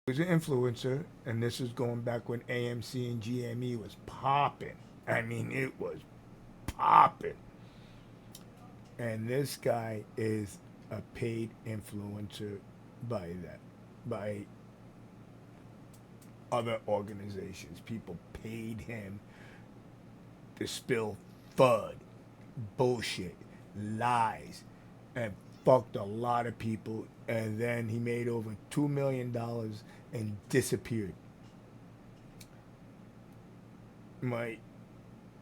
was an influencer, and this was going back when AMC and GME was popping. I mean, it was popping. And this guy is a paid influencer by other organizations. People paid him to spill FUD, bullshit, lies, and fucked a lot of people. And then he made over $2 million and disappeared. My,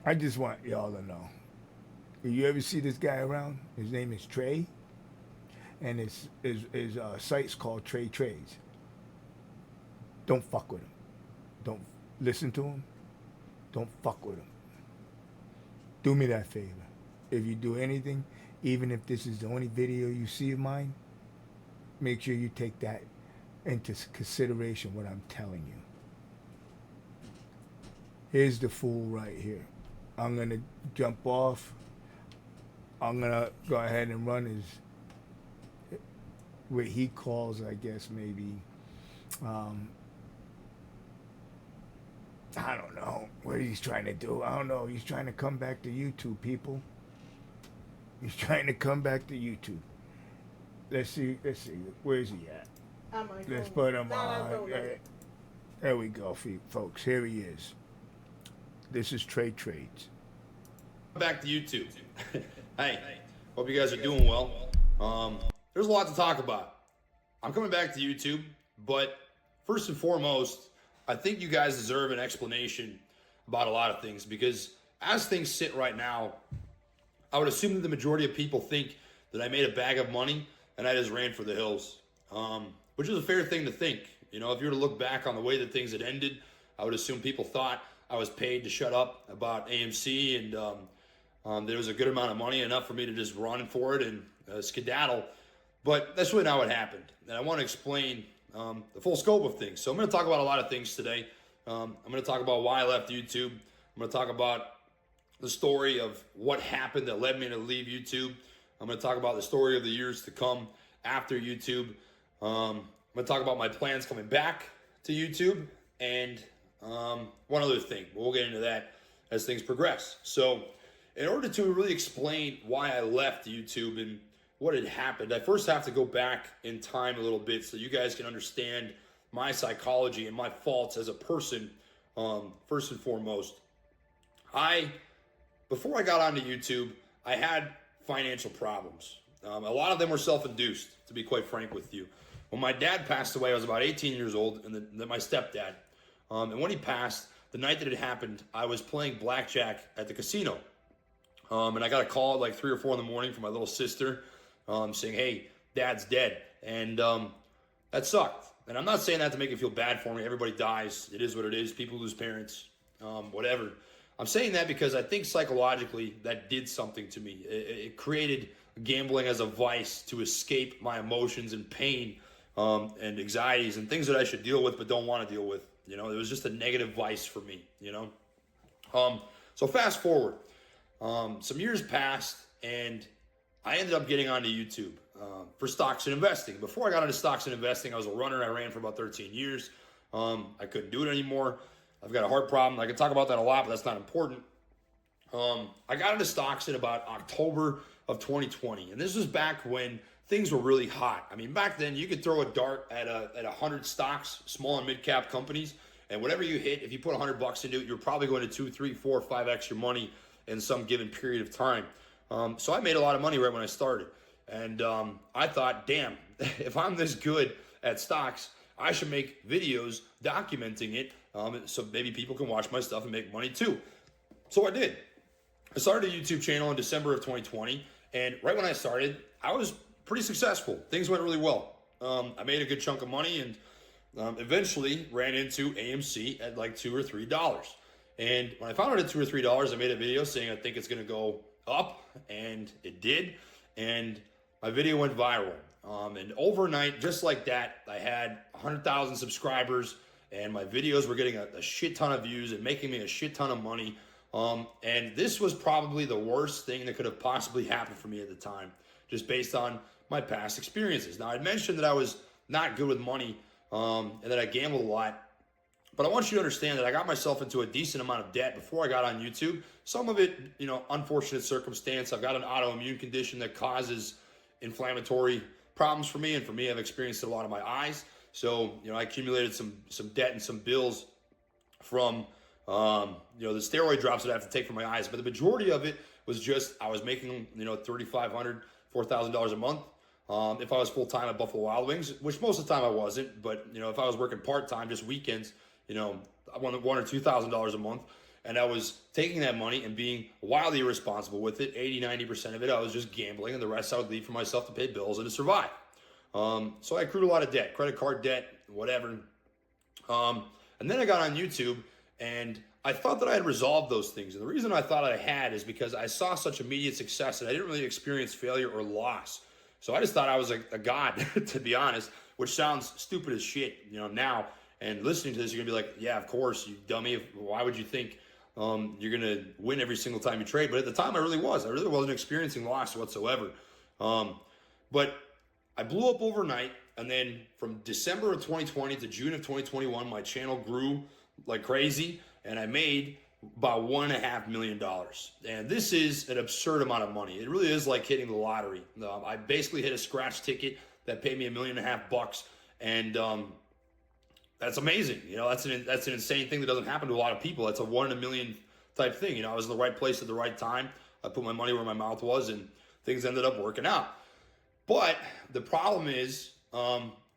I just want y'all to know. You ever see this guy around? His name is Trey, and his site's called Trey Trades. Don't fuck with him. Don't listen to him. Don't fuck with him. Do me that favor. If you do anything, even if this is the only video you see of mine, make sure you take that into consideration what I'm telling you. Here's the fool right here. I'm going to jump off. I'm going to go ahead and run his, what he calls, I guess, maybe, I don't know what he's trying to do. I don't know. He's trying to come back to YouTube, people. He's trying to come back to YouTube. Let's see. Where's he at? Let's put him on. There we go, folks. Here he is. This is Trey Trades. Back to YouTube. Hey, hope you guys are doing well. There's a lot to talk about. I'm coming back to YouTube, but first and foremost, I think you guys deserve an explanation about a lot of things, because as things sit right now, I would assume that the majority of people think that I made a bag of money and I just ran for the hills, which is a fair thing to think. You know, if you were to look back on the way that things had ended, I would assume people thought I was paid to shut up about AMC, and there was a good amount of money, enough for me to just run for it and skedaddle. But that's really not what happened. And I want to explain the full scope of things. So I'm going to talk about a lot of things today. I'm going to talk about why I left YouTube. I'm going to talk about the story of what happened that led me to leave YouTube. I'm going to talk about the story of the years to come after YouTube. I'm going to talk about my plans coming back to YouTube, and one other thing. We'll get into that as things progress. So in order to really explain why I left YouTube and what had happened, I first have to go back in time a little bit so you guys can understand my psychology and my faults as a person. First and foremost, before I got onto YouTube, I had financial problems. A lot of them were self-induced, to be quite frank with you. When my dad passed away, I was about 18 years old, and then my stepdad. And when he passed, the night that it happened, I was playing blackjack at the casino. And I got a call at like 3 or 4 in the morning from my little sister saying, hey, Dad's dead. And that sucked. And I'm not saying that to make it feel bad for me. Everybody dies. It is what it is. People lose parents, whatever. I'm saying that because I think psychologically that did something to me. It created gambling as a vice to escape my emotions and pain and anxieties and things that I should deal with but don't want to deal with. You know, it was just a negative vice for me, you know. So fast forward. Some years passed, and I ended up getting onto YouTube for stocks and investing. Before I got into stocks and investing, I was a runner. I ran for about 13 years. I couldn't do it anymore. I've got a heart problem. I can talk about that a lot, but that's not important. I got into stocks in about October of 2020, and this was back when things were really hot. I mean, back then you could throw a dart at 100 stocks, small and mid-cap companies, and whatever you hit, if you put $100 into it, you're probably going to 2, 3, 4, 5x your money in some given period of time. So I made a lot of money right when I started. And I thought, damn, if I'm this good at stocks, I should make videos documenting it so maybe people can watch my stuff and make money too. So I did. I started a YouTube channel in December of 2020. And right when I started, I was pretty successful. Things went really well. I made a good chunk of money and eventually ran into AMC at like $2 or $3. And when I found out at $2 or $3, I made a video saying I think it's going to go up, and it did. And my video went viral. And overnight, just like that, I had 100,000 subscribers, and my videos were getting a shit ton of views and making me a shit ton of money. And this was probably the worst thing that could have possibly happened for me at the time, just based on my past experiences. Now, I mentioned that I was not good with money and then I gambled a lot. But I want you to understand that I got myself into a decent amount of debt before I got on YouTube. Some of it, unfortunate circumstance. I've got an autoimmune condition that causes inflammatory problems for me, and for me, I've experienced it a lot of my eyes. So, I accumulated some debt and some bills from, the steroid drops that I have to take for my eyes. But the majority of it was just I was making, $3,500, $4,000 a month. If I was full-time at Buffalo Wild Wings, which most of the time I wasn't, but, if I was working part-time, just weekends, I won $1,000 or $2,000 a month, and I was taking that money and being wildly irresponsible with it. 80-90% of it I was just gambling, and the rest I would leave for myself to pay bills and to survive. So I accrued a lot of debt, credit card debt, whatever. And then I got on YouTube, and I thought that I had resolved those things. And the reason I thought I had is because I saw such immediate success, and I didn't really experience failure or loss. So I just thought I was a god, to be honest, which sounds stupid as shit, now. And listening to this, you're going to be like, yeah, of course, you dummy. Why would you think you're going to win every single time you trade? But at the time, I really was. I really wasn't experiencing loss whatsoever. But I blew up overnight. And then from December of 2020 to June of 2021, my channel grew like crazy. And I made about $1.5 million. And this is an absurd amount of money. It really is like hitting the lottery. I basically hit a scratch ticket that paid me $1.5 million. And that's amazing. That's an insane thing that doesn't happen to a lot of people. That's a 1 in a million type thing. I was in the right place at the right time. I put my money where my mouth was, and things ended up working out. But the problem is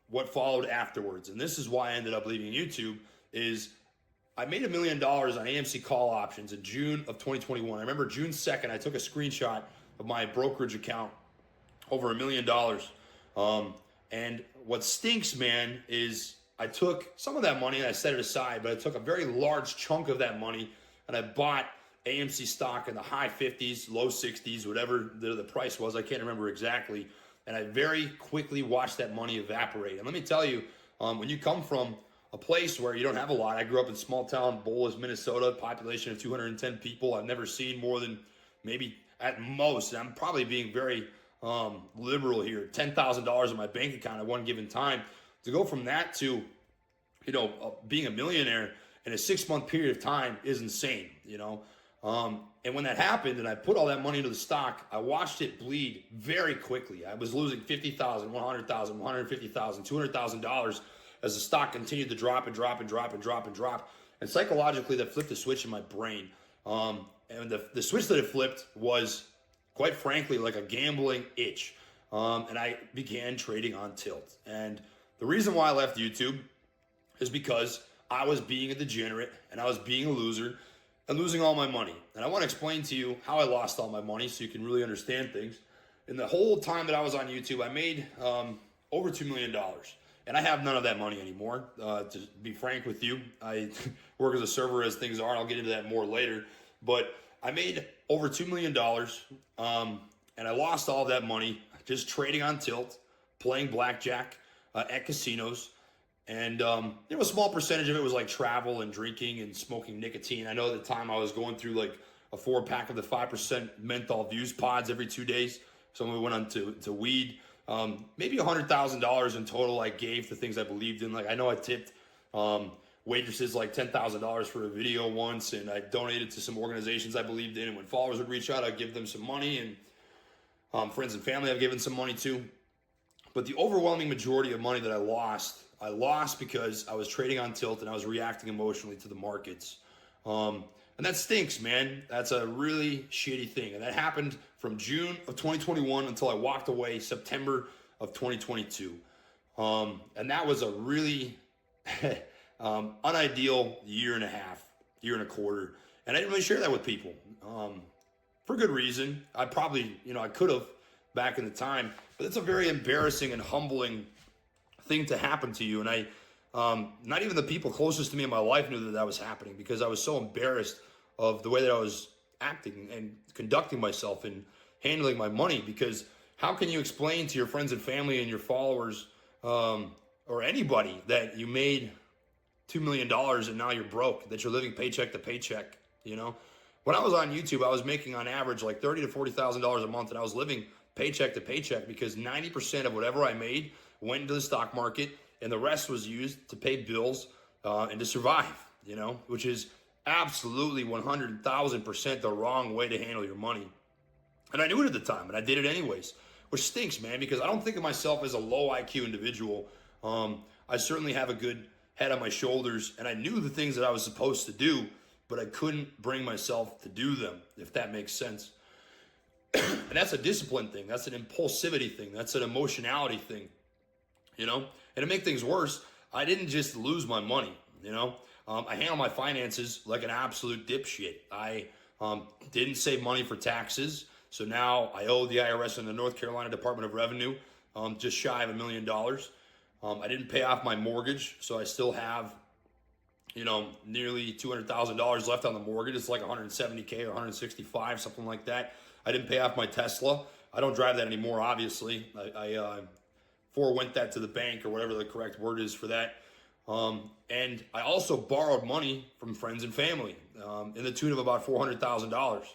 what followed afterwards. And this is why I ended up leaving YouTube is I made $1 million on AMC call options in June of 2021. I remember June 2nd, I took a screenshot of my brokerage account, over $1 million. And what stinks, man, is I took some of that money and I set it aside, but I took a very large chunk of that money and I bought AMC stock in the high 50s, low 60s, whatever the price was. I can't remember exactly. And I very quickly watched that money evaporate. And let me tell you, when you come from a place where you don't have a lot, I grew up in small town Bolas, Minnesota, population of 210 people. I've never seen more than maybe at most, and I'm probably being very liberal here, $10,000 in my bank account at one given time. To go from that to, being a millionaire in a 6-month period of time is insane, And when that happened and I put all that money into the stock, I watched it bleed very quickly. I was losing $50,000, $100,000, $150,000, $200,000 as the stock continued to drop and drop and drop and drop and drop. And psychologically, that flipped a switch in my brain. And the switch that it flipped was, quite frankly, like a gambling itch. And I began trading on tilt. And the reason why I left YouTube is because I was being a degenerate and I was being a loser and losing all my money. And I want to explain to you how I lost all my money so you can really understand things. In the whole time that I was on YouTube, I made over $2 million. And I have none of that money anymore. To be frank with you, I work as a server as things are. I'll get into that more later. But I made over $2 million, and I lost all of that money just trading on tilt, playing blackjack at casinos. And a small percentage of it was like travel and drinking and smoking nicotine. I know at the time I was going through like a 4-pack of the 5% menthol Views pods every 2 days. Some of it went on to weed. Maybe $100,000 in total I gave to things I believed in. Like I know I tipped waitresses like $10,000 for a video once, and I donated to some organizations I believed in. And when followers would reach out, I'd give them some money, and friends and family I've given some money to. But the overwhelming majority of money that I lost because I was trading on tilt and I was reacting emotionally to the markets. And that stinks, man. That's a really shitty thing. And that happened from June of 2021 until I walked away September of 2022. And that was a really unideal year and a half, year and a quarter. And I didn't really share that with people for good reason. I probably, I could have back in the time. But it's a very embarrassing and humbling thing to happen to you. And I, not even the people closest to me in my life knew that was happening because I was so embarrassed of the way that I was acting and conducting myself and handling my money. Because how can you explain to your friends and family and your followers or anybody that you made $2 million and now you're broke, that you're living paycheck to paycheck? When I was on YouTube, I was making on average like $30,000 to $40,000 a month, and I was living paycheck to paycheck because 90% of whatever I made went into the stock market, and the rest was used to pay bills and to survive, which is absolutely 100,000% the wrong way to handle your money. And I knew it at the time, and I did it anyways, which stinks, man, because I don't think of myself as a low IQ individual. I certainly have a good head on my shoulders, and I knew the things that I was supposed to do, but I couldn't bring myself to do them, if that makes sense. And that's a discipline thing. That's an impulsivity thing. That's an emotionality thing, And to make things worse, I didn't just lose my money, I handle my finances like an absolute dipshit. I didn't save money for taxes. So now I owe the IRS and the North Carolina Department of Revenue just shy of $1 million. I didn't pay off my mortgage, so I still have, nearly $200,000 left on the mortgage. It's like 170K or 165, something like that. I didn't pay off my Tesla. I don't drive that anymore, obviously. I forewent that to the bank or whatever the correct word is for that. And I also borrowed money from friends and family in the tune of about $400,000.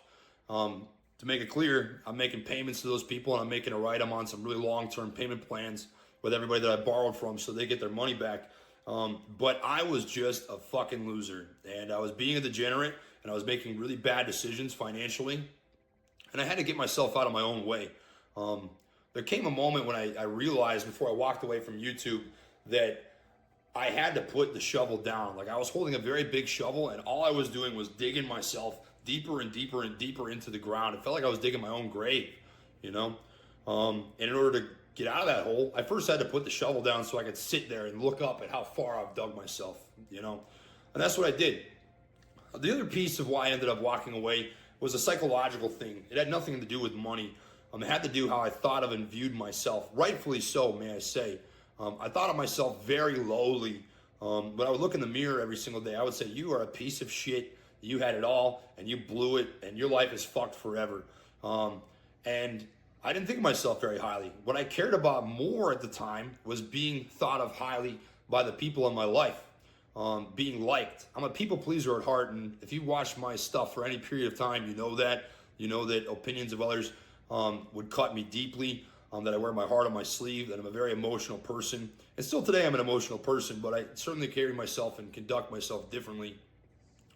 To make it clear, I'm making payments to those people, and I'm making it right. I'm on some really long-term payment plans with everybody that I borrowed from so they get their money back. But I was just a fucking loser, and I was being a degenerate, and I was making really bad decisions financially, and I had to get myself out of my own way. There came a moment when I realized before I walked away from YouTube that I had to put the shovel down. Like, I was holding a very big shovel, and all I was doing was digging myself deeper and deeper and deeper into the ground. It felt like I was digging my own grave, And in order to get out of that hole, I first had to put the shovel down so I could sit there and look up at how far I've dug myself, And that's what I did. The other piece of why I ended up walking away was a psychological thing. It had nothing to do with money. It had to do how I thought of and viewed myself. Rightfully so, may I say. I thought of myself very lowly. But I would look in the mirror every single day. I would say, you are a piece of shit. You had it all, and you blew it, and your life is fucked forever. And I didn't think of myself very highly. What I cared about more at the time was being thought of highly by the people in my life, being liked. I'm a people pleaser at heart, and if you watch my stuff for any period of time, you know that. You know that opinions of others would cut me deeply, that I wear my heart on my sleeve, that I'm a very emotional person. And still today I'm an emotional person, but I certainly carry myself and conduct myself differently.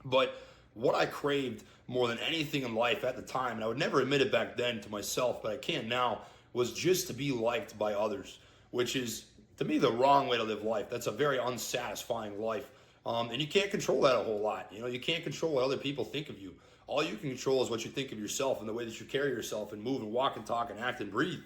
But what I craved more than anything in life at the time, and I would never admit it back then to myself, but I can now, was just to be liked by others, which is, to me, the wrong way to live life. That's a very unsatisfying life. And you can't control that a whole lot. You can't control what other people think of you. All you can control is what you think of yourself and the way that you carry yourself and move and walk and talk and act and breathe,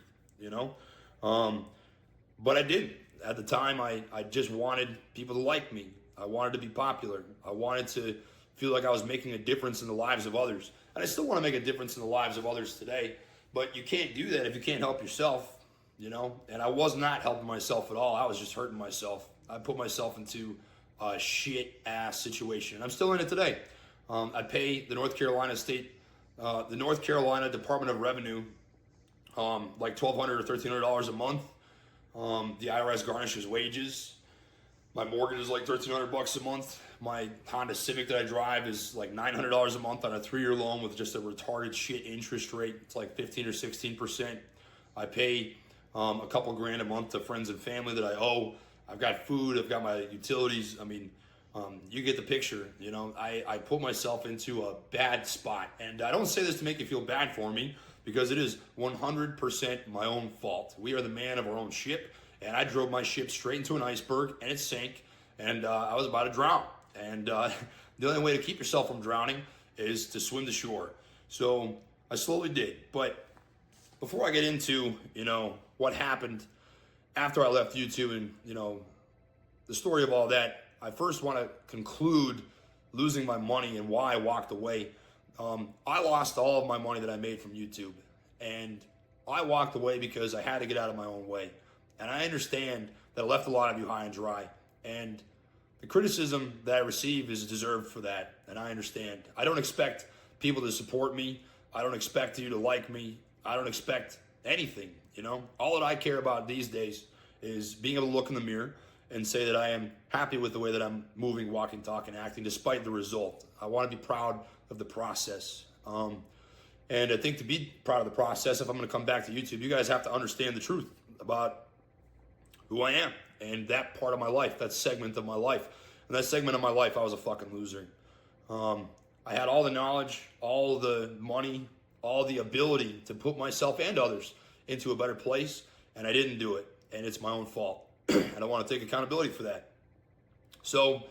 But I didn't. At the time, I just wanted people to like me. I wanted to be popular. I wanted to feel like I was making a difference in the lives of others. And I still want to make a difference in the lives of others today, but you can't do that if you can't help yourself, And I was not helping myself at all. I was just hurting myself. I put myself into a shit-ass situation, and I'm still in it today. I pay the North Carolina Department of Revenue like $1,200 or $1,300 a month. The IRS garnishes wages. My mortgage is like $1,300 a month. My Honda Civic that I drive is like $900 a month on a 3-year loan with just a retarded shit interest rate. It's like 15 or 16%. I pay a couple grand a month to friends and family that I owe. I've got food. I've got my utilities. I mean, you get the picture. I put myself into a bad spot. And I don't say this to make you feel bad for me, because it is 100% my own fault. We are the man of our own ship. And I drove my ship straight into an iceberg, and it sank, and I was about to drown. And the only way to keep yourself from drowning is to swim to shore. So I slowly did. But before I get into, what happened after I left YouTube and, the story of all that, I first want to conclude losing my money and why I walked away. I lost all of my money that I made from YouTube, and I walked away because I had to get out of my own way. And I understand that I left a lot of you high and dry, and the criticism that I receive is deserved for that, and I understand. I don't expect people to support me. I don't expect you to like me. I don't expect anything, All that I care about these days is being able to look in the mirror and say that I am happy with the way that I'm moving, walking, talking, acting, despite the result. I want to be proud of the process. And I think to be proud of the process, if I'm going to come back to YouTube, you guys have to understand the truth about who I am and that part of my life, that segment of my life. And that segment of my life, I was a fucking loser. I had all the knowledge, all the money, all the ability to put myself and others into a better place, and I didn't do it, and it's my own fault. And I want to take accountability for that. So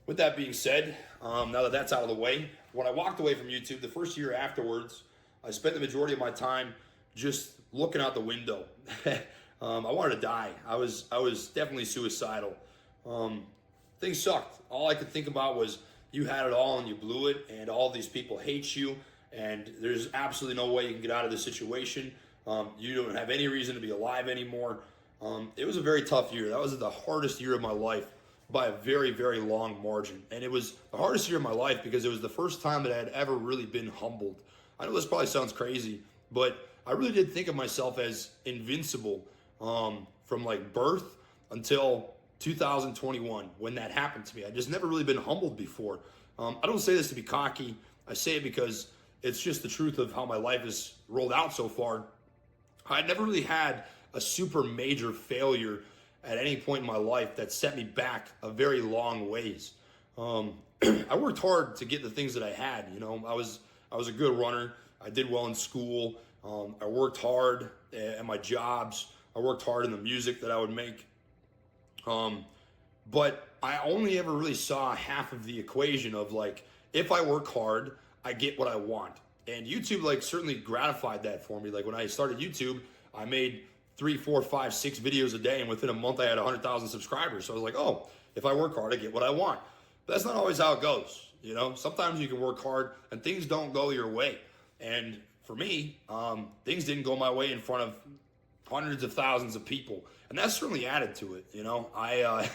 with that being said, now that that's out of the way, when I walked away from YouTube, the first year afterwards, I spent the majority of my time just looking out the window. I wanted to die. I was definitely suicidal. Things sucked. All I could think about was you had it all and you blew it, and all these people hate you, and there's absolutely no way you can get out of this situation. You don't have any reason to be alive anymore. It was a very tough year. That was the hardest year of my life by a very, very long margin. And it was the hardest year of my life because it was the first time that I had ever really been humbled. I know this probably sounds crazy, but I really did think of myself as invincible from like birth until 2021 when that happened to me. I just never really been humbled before. I don't say this to be cocky. I say it because it's just the truth of how my life has rolled out so far. I never really had a super major failure at any point in my life that set me back a very long ways. I worked hard to get the things that I had. You know, I was a good runner. I did well in school. I worked hard at my jobs. I worked hard in the music that I would make. But I only ever really saw half of the equation of like, if I work hard, I get what I want. And YouTube like certainly gratified that for me. Like when I started YouTube, I made 3, 4, 5, 6 videos a day, and within a month I had 100,000 subscribers. So I was like, oh, if I work hard, I get what I want. But that's not always how it goes. You know, sometimes you can work hard and things don't go your way. And for me, things didn't go my way in front of hundreds of thousands of people, and that certainly added to it. You know, I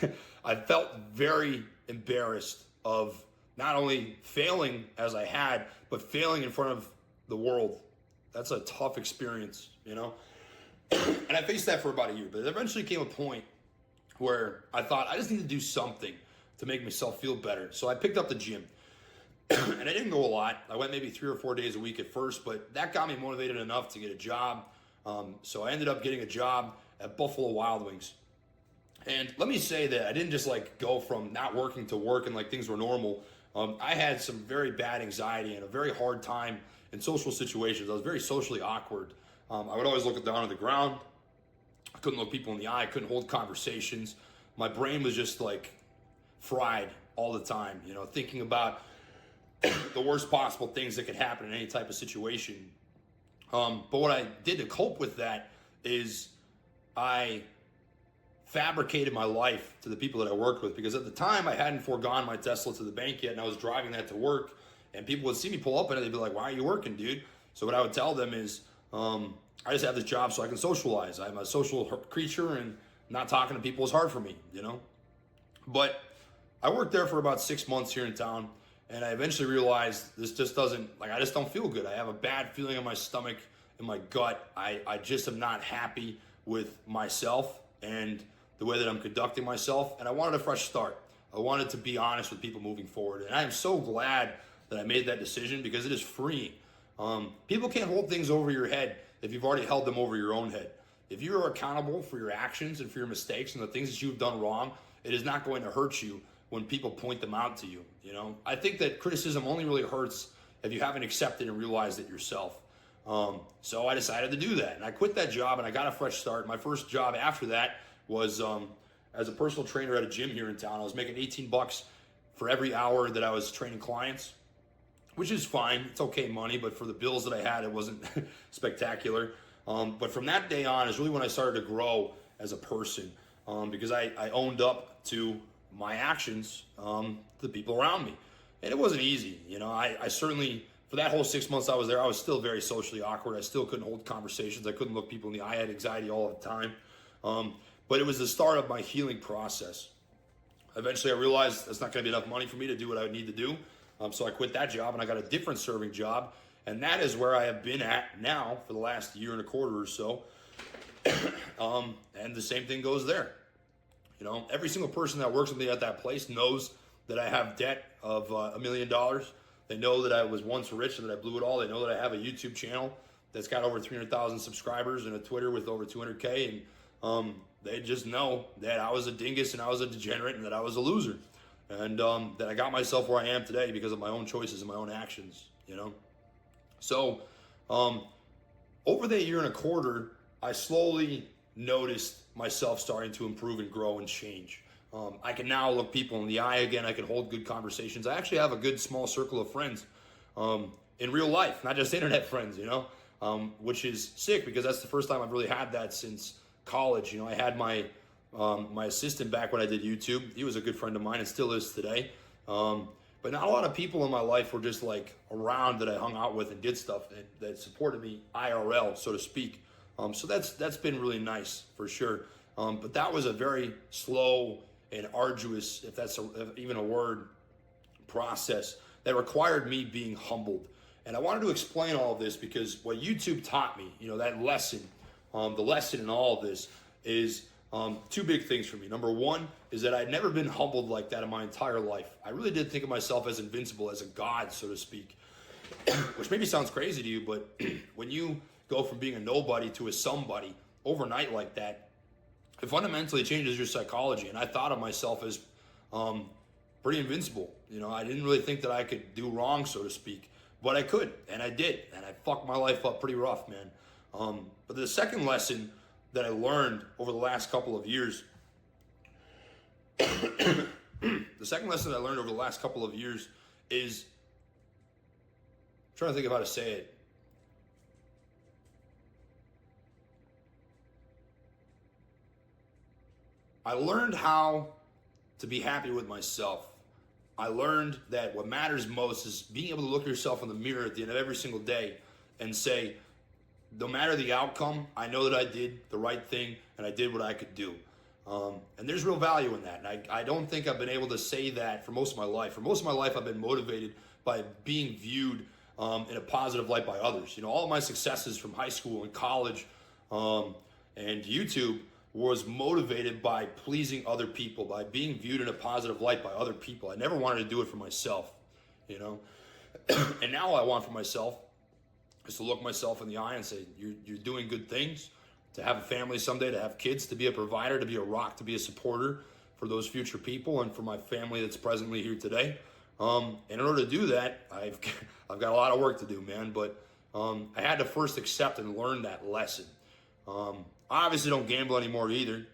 I felt very embarrassed of not only failing as I had, but failing in front of the world. That's a tough experience, you know. And I faced that for about a year, but it eventually came a point where I thought I just need to do something to make myself feel better. So I picked up the gym. And I didn't go a lot. I went maybe 3 or 4 days a week at first, but that got me motivated enough to get a job. So I ended up getting a job at Buffalo Wild Wings. And let me say that I didn't just like go from not working to work and like things were normal. I had some very bad anxiety and a very hard time in social situations. I was very socially awkward. I would always look down at the ground. I couldn't look people in the eye. I couldn't hold conversations. My brain was just like fried all the time, you know, thinking about the worst possible things that could happen in any type of situation. But what I did to cope with that is I fabricated my life to the people that I worked with, because at the time I hadn't foregone my Tesla to the bank yet, and I was driving that to work, and people would see me pull up in it. They'd be like, why are you working, dude? So what I would tell them is, I just have this job so I can socialize. I'm a social creature, and not talking to people is hard for me, you know? But I worked there for about 6 months here in town, and I eventually realized this just doesn't, like, I just don't feel good. I have a bad feeling in my stomach, in my gut. I just am not happy with myself and the way that I'm conducting myself, and I wanted a fresh start. I wanted to be honest with people moving forward, and I am so glad that I made that decision, because it is freeing. People can't hold things over your head if you've already held them over your own head. If you are accountable for your actions and for your mistakes and the things that you've done wrong, it is not going to hurt you when people point them out to you. You know, I think that criticism only really hurts if you haven't accepted and realized it yourself. So I decided to do that, and I quit that job and I got a fresh start. My first job after that was as a personal trainer at a gym here in town. I was making $18 for every hour that I was training clients, which is fine. It's okay money, but for the bills that I had, it wasn't spectacular. But from that day on is really when I started to grow as a person, because I owned up to my actions to the people around me. And it wasn't easy. You know, I certainly, for that whole 6 months I was there, I was still very socially awkward. I still couldn't hold conversations. I couldn't look people in the eye. I had anxiety all the time. But it was the start of my healing process. Eventually I realized that's not going to be enough money for me to do what I would need to do. So I quit that job and I got a different serving job. And that is where I have been at now for the last year and a quarter or so. And the same thing goes there. You know, every single person that works with me at that place knows that I have debt of $1 million. They know that I was once rich and that I blew it all. They know that I have a YouTube channel that's got over 300,000 subscribers and a Twitter with over 200K. And They just know that I was a dingus and I was a degenerate and that I was a loser. And that I got myself where I am today because of my own choices and my own actions, you know? So, over that year and a quarter, I slowly noticed myself starting to improve and grow and change. I can now look people in the eye again. I can hold good conversations. I actually have a good small circle of friends in real life, not just internet friends, you know, which is sick because that's the first time I've really had that since college. You know, I had my my assistant back when I did YouTube. He was a good friend of mine and still is today. But not a lot of people in my life were just like around that I hung out with and did stuff that supported me IRL, so to speak. So that's been really nice for sure. But that was a very slow and arduous, if that's even a word, process that required me being humbled. And I wanted to explain all of this because what YouTube taught me, you know, that lesson, the lesson in all of this is two big things for me. Number one is that I'd never been humbled like that in my entire life. I really did think of myself as invincible, as a god, so to speak, which maybe sounds crazy to you, but when you go from being a nobody to a somebody overnight like that, it fundamentally changes your psychology. And I thought of myself as pretty invincible. You know, I didn't really think that I could do wrong, so to speak, but I could, and I did, and I fucked my life up pretty rough, man. But the second lesson that I learned over the last couple of years, the second lesson that I learned over the last couple of years is, I'm trying to think of how to say it. I learned how to be happy with myself. I learned that what matters most is being able to look yourself in the mirror at the end of every single day and say, no matter the outcome, I know that I did the right thing and I did what I could do. And there's real value in that. And I don't think I've been able to say that for most of my life. For most of my life, I've been motivated by being viewed in a positive light by others. You know, all of my successes from high school and college and YouTube was motivated by pleasing other people, by being viewed in a positive light by other people. I never wanted to do it for myself, you know? And now all I want for myself is to look myself in the eye and say, you're doing good things, to have a family someday, to have kids, to be a provider, to be a rock, to be a supporter for those future people and for my family that's presently here today. And in order to do that, I've got a lot of work to do, man, but I had to first accept and learn that lesson. I obviously don't gamble anymore either.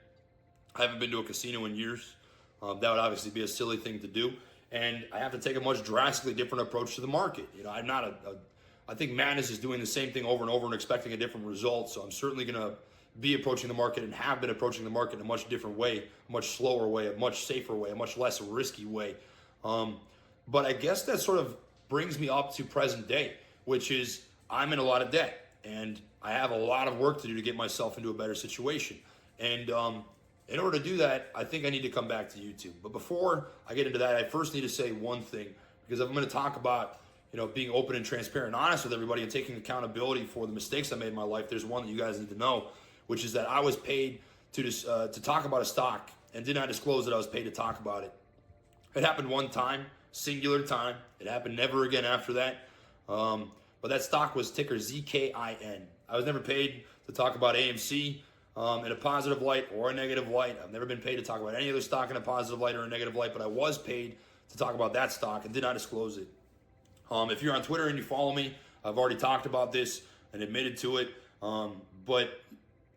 I haven't been to a casino in years. That would obviously be a silly thing to do. And I have to take a much drastically different approach to the market. You know, I'm not I think madness is doing the same thing over and over and expecting a different result. So I'm certainly going to be approaching the market and have been approaching the market in a much different way, a much slower way, a much safer way, a much less risky way. But I guess that sort of brings me up to present day, which is I'm in a lot of debt and I have a lot of work to do to get myself into a better situation. And in order to do that, I think I need to come back to YouTube. But before I get into that, I first need to say one thing, because I'm going to talk about, you know, being open and transparent and honest with everybody and taking accountability for the mistakes I made in my life. There's one that you guys need to know, which is that I was paid to talk about a stock and did not disclose that I was paid to talk about it. It happened one time, singular time. It happened never again after that. But that stock was ticker ZKIN. I was never paid to talk about AMC in a positive light or a negative light. I've never been paid to talk about any other stock in a positive light or a negative light, but I was paid to talk about that stock and did not disclose it. If you're on Twitter and you follow me, I've already talked about this and admitted to it. But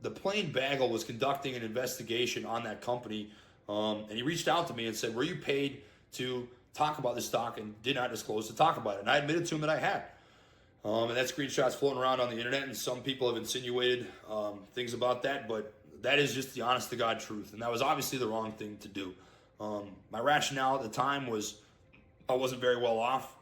the Plain Bagel was conducting an investigation on that company, and he reached out to me and said, were you paid to talk about this stock, and did not disclose to talk about it? And I admitted to him that I had. And that screenshot's floating around on the internet, and some people have insinuated things about that, but that is just the honest to God truth. And that was obviously the wrong thing to do. My rationale at the time was I wasn't very well off.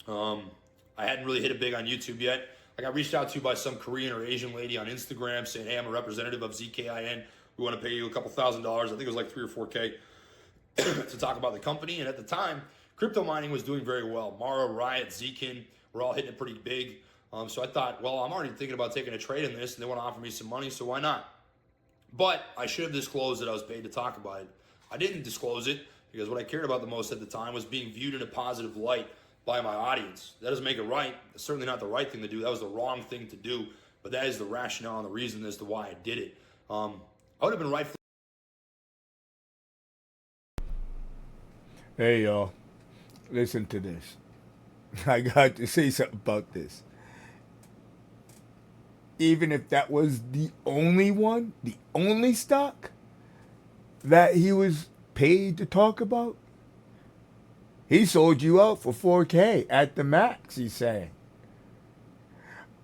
I hadn't really hit it big on YouTube yet. I got reached out to by some Korean or Asian lady on Instagram saying, hey, I'm a representative of ZKIN. We want to pay you a couple $1,000s. I think it was like $3 or $4K to talk about the company. And at the time, crypto mining was doing very well. Mara, Riot, Zkin were all hitting it pretty big. So I thought, well, I'm already thinking about taking a trade in this, and they want to offer me some money, so why not? But I should have disclosed that I was paid to talk about it. I didn't disclose it because what I cared about the most at the time was being viewed in a positive light by my audience. That doesn't make it right. It's certainly not the right thing to do. That was the wrong thing to do. But that is the rationale and the reason as to why I did it. I would have been rightfully. Hey, y'all. Listen to this. I got to say something about this. Even if that was the only one, the only stock that he was paid to talk about, he sold you out for 4K at the max, he's saying.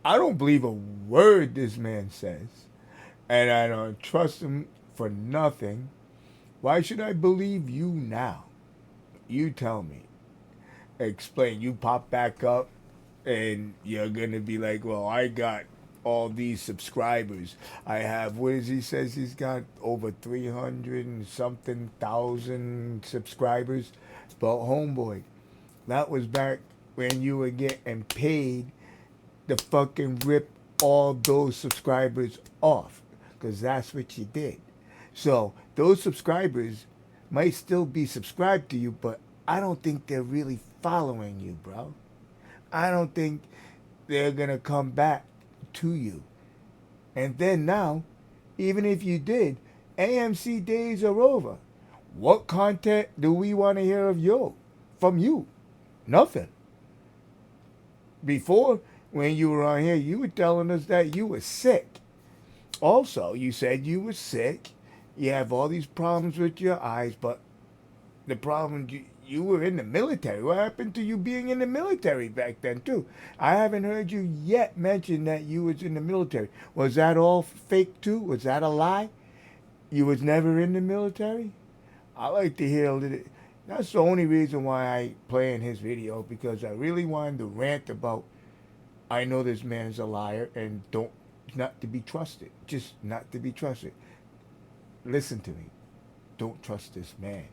I don't believe a word this man says, and I don't trust him for nothing. Why should I believe you now? You tell me. Explain. You pop back up and you're going to be like, well, I got all these subscribers. I have, what is he says he's got over 300 and something thousand subscribers. But homeboy, that was back when you were getting paid to fucking rip all those subscribers off. Because that's what you did. So those subscribers might still be subscribed to you, but I don't think they're really following you, bro. I don't think they're going to come back to you. And then now, even if you did, AMC days are over. What content do we want to hear of you? From you? Nothing. Before, when you were on here, you were telling us that you were sick. Also, you said you were sick. You have all these problems with your eyes, but the problem, you were in the military. What happened to you being in the military back then, too? I haven't heard you yet mention that you was in the military. Was that all fake, too? Was that a lie? You was never in the military? I like to hear a little. That's the only reason why I play in his video, because I really wanted to rant about, I know this man is a liar and not to be trusted. Just not to be trusted. Listen to me. Don't trust this man.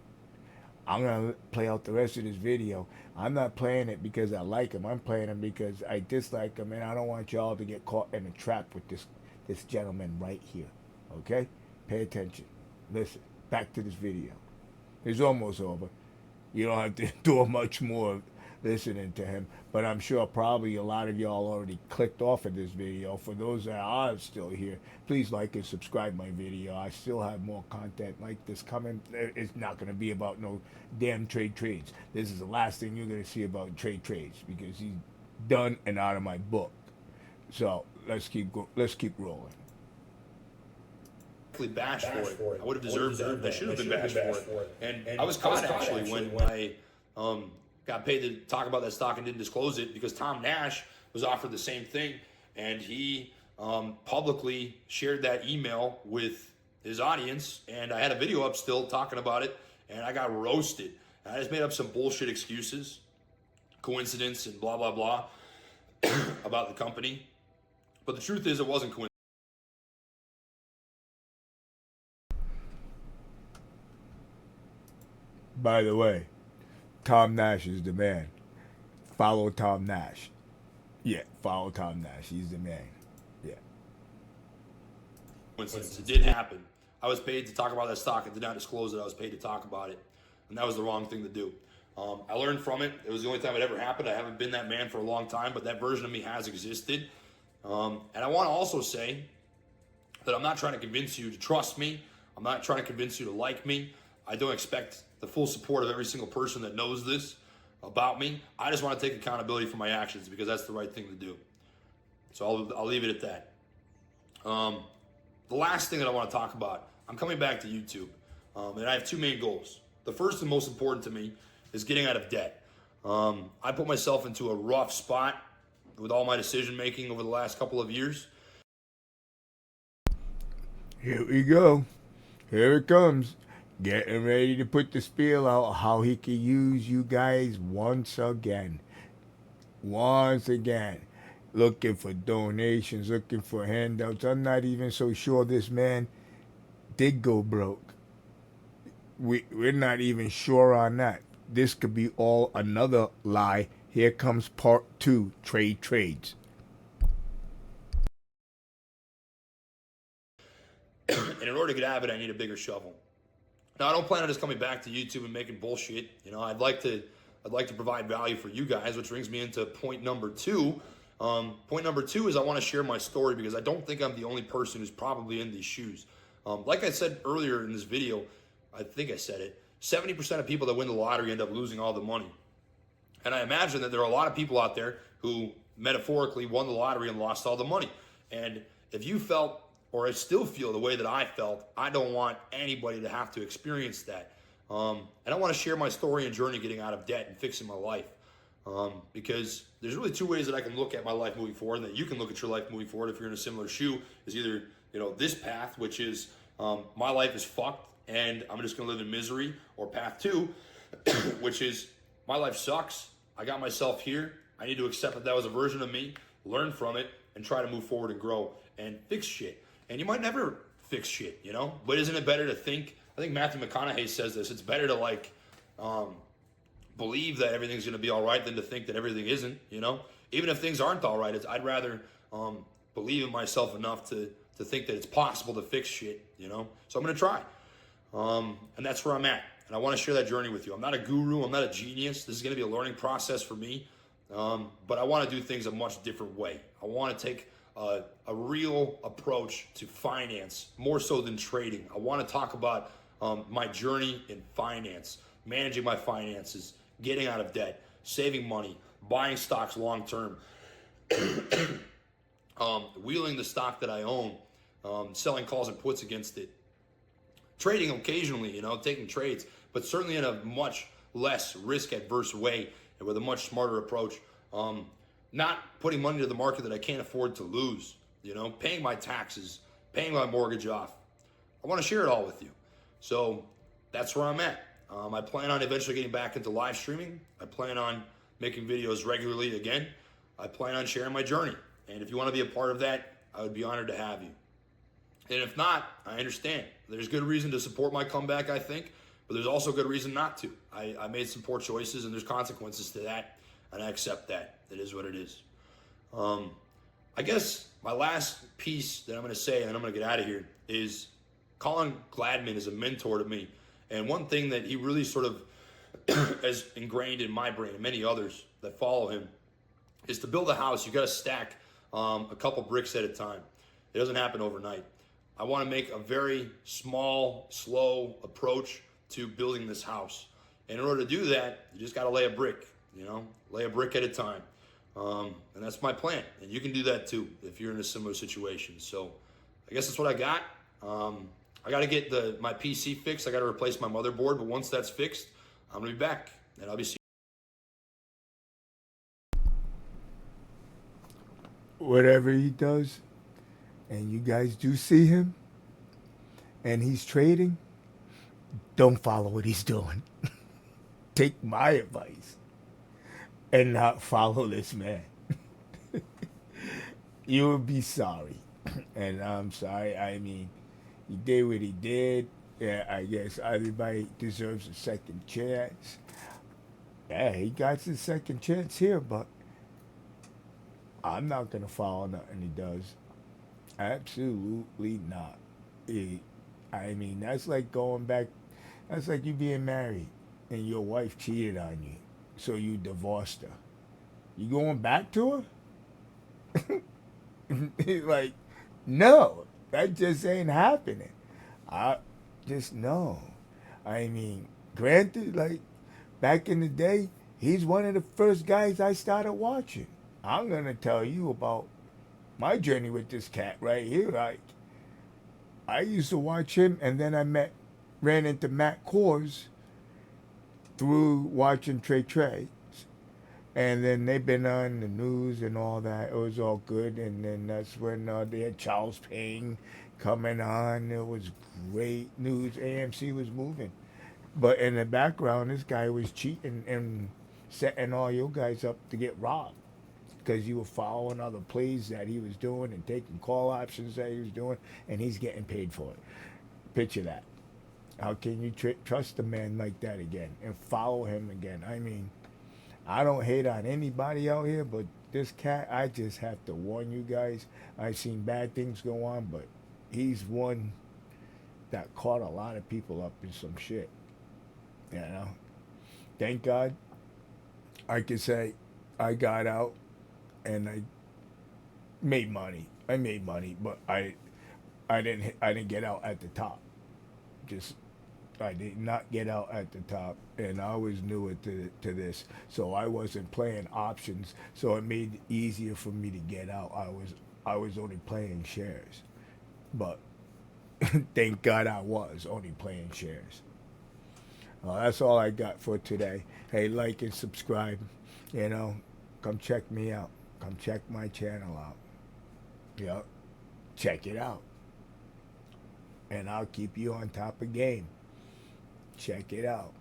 I'm going to play out the rest of this video. I'm not playing it because I like him. I'm playing him because I dislike him, and I don't want y'all to get caught in a trap with this gentleman right here. Okay? Pay attention. Listen. Back to this video. It's almost over. You don't have to do much more listening to him, but I'm sure probably a lot of y'all already clicked off of this video. For those that are still here, please like and subscribe my video. I still have more content like this coming. It's not going to be about no damn trades. This is the last thing you're going to see about trades, because he's done and out of my book. So let's keep rolling. Bashed for it. I would have deserved that. I should have been bashed for it. And I was caught actually when I got paid to talk about that stock and didn't disclose it, because Tom Nash was offered the same thing, and he publicly shared that email with his audience, and I had a video up still talking about it, and I got roasted. And I just made up some bullshit excuses, coincidence, and blah, blah, blah about the company. But the truth is, it wasn't coincidence. By the way, Tom Nash is the man. Follow Tom Nash. Yeah, follow Tom Nash. He's the man. Yeah. Coincidence. It did happen. I was paid to talk about that stock and did not disclose that I was paid to talk about it. And that was the wrong thing to do. I learned from it. It was the only time it ever happened. I haven't been that man for a long time, but that version of me has existed. And I want to also say that I'm not trying to convince you to trust me. I'm not trying to convince you to like me. I don't expect the full support of every single person that knows this about me. I just want to take accountability for my actions, because that's the right thing to do. So I'll leave it at that. The last thing that I want to talk about, I'm coming back to YouTube, and I have two main goals. The first and most important to me is getting out of debt. I put myself into a rough spot with all my decision making over the last couple of years. Here we go. Here it comes. Getting ready to put the spiel out how he can use you guys once again. Once again. Looking for donations, looking for handouts. I'm not even so sure this man did go broke. We're not even sure on that. This could be all another lie. Here comes part 2, trades. And in order to get out of it, I need a bigger shovel. Now, I don't plan on just coming back to YouTube and making bullshit. You know, I'd like to provide value for you guys, which brings me into point number 2. Point number 2 is I want to share my story, because I don't think I'm the only person who's probably in these shoes. Like I said earlier in this video, I think I said it, 70% of people that win the lottery end up losing all the money. And I imagine that there are a lot of people out there who metaphorically won the lottery and lost all the money. And if you felt, or I still feel the way that I felt, I don't want anybody to have to experience that. And I want to share my story and journey getting out of debt and fixing my life. Because there's really two ways that I can look at my life moving forward, and that you can look at your life moving forward if you're in a similar shoe, is either, this path, which is my life is fucked and I'm just going to live in misery, or path two, which is my life sucks. I got myself here. I need to accept that that was a version of me, learn from it, and try to move forward and grow and fix shit. And you might never fix shit, But isn't it better to think? I think Matthew McConaughey says this. It's better to believe that everything's going to be all right than to think that everything isn't. Even if things aren't all right, I'd rather believe in myself enough to think that it's possible to fix shit. So I'm going to try, and that's where I'm at. And I want to share that journey with you. I'm not a guru. I'm not a genius. This is going to be a learning process for me. But I want to do things a much different way. I want to take a real approach to finance, more so than trading. I want to talk about my journey in finance, managing my finances, getting out of debt, saving money, buying stocks long term, wheeling the stock that I own, selling calls and puts against it, trading occasionally, taking trades, but certainly in a much less risk-adverse way and with a much smarter approach. Not putting money to the market that I can't afford to lose, paying my taxes, paying my mortgage off. I want to share it all with you. So that's where I'm at. I plan on eventually getting back into live streaming. I plan on making videos regularly again. I plan on sharing my journey. And if you want to be a part of that, I would be honored to have you. And if not, I understand. There's good reason to support my comeback, I think, but there's also good reason not to. I made some poor choices, and there's consequences to that, and I accept that. It is what it is. I guess my last piece that I'm going to say, and then I'm going to get out of here, is Colin Gladman is a mentor to me. And one thing that he really sort of has ingrained in my brain and many others that follow him is to build a house, you got to stack a couple bricks at a time. It doesn't happen overnight. I want to make a very small, slow approach to building this house. And in order to do that, you just got to lay a brick, lay a brick at a time. And that's my plan. And you can do that too if you're in a similar situation. So I guess that's what I got. I got to get my PC fixed. I got to replace my motherboard. But once that's fixed, I'm going to be back. And I'll be seeing Whatever he does, and you guys do see him, and he's trading, don't follow what he's doing. Take my advice and not follow this man. You will be sorry. And I'm sorry. I mean, he did what he did. Yeah, I guess everybody deserves a second chance. Yeah, he got his second chance here, but I'm not going to follow nothing he does. Absolutely not. I mean, that's like going back. That's like you being married and your wife cheated on you, so you divorced her. You going back to her? Like, no, that just ain't happening. I just no. I mean, granted, like back in the day, he's one of the first guys I started watching. I'm gonna tell you about my journey with this cat right here. Like, I used to watch him, and then ran into Matt Kors through watching Trey. And then they've been on the news and all that. It was all good. And then that's when they had Charles Payne coming on. It was great news. AMC was moving. But in the background, this guy was cheating and setting all you guys up to get robbed because you were following other plays that he was doing and taking call options that he was doing, and he's getting paid for it. Picture that. How can you trust a man like that again and follow him again? I mean, I don't hate on anybody out here, but this cat, I just have to warn you guys. I've seen bad things go on, but he's one that caught a lot of people up in some shit. Thank God I can say I got out and I made money. But I didn't get out at the top. Just I did not get out at the top, and I was new to this, so I wasn't playing options. So it made it easier for me to get out. I was only playing shares, but thank God I was only playing shares. That's all I got for today. Hey, like and subscribe. You know, come check me out. Come check my channel out. Yeah, check it out, and I'll keep you on top of game. Check it out.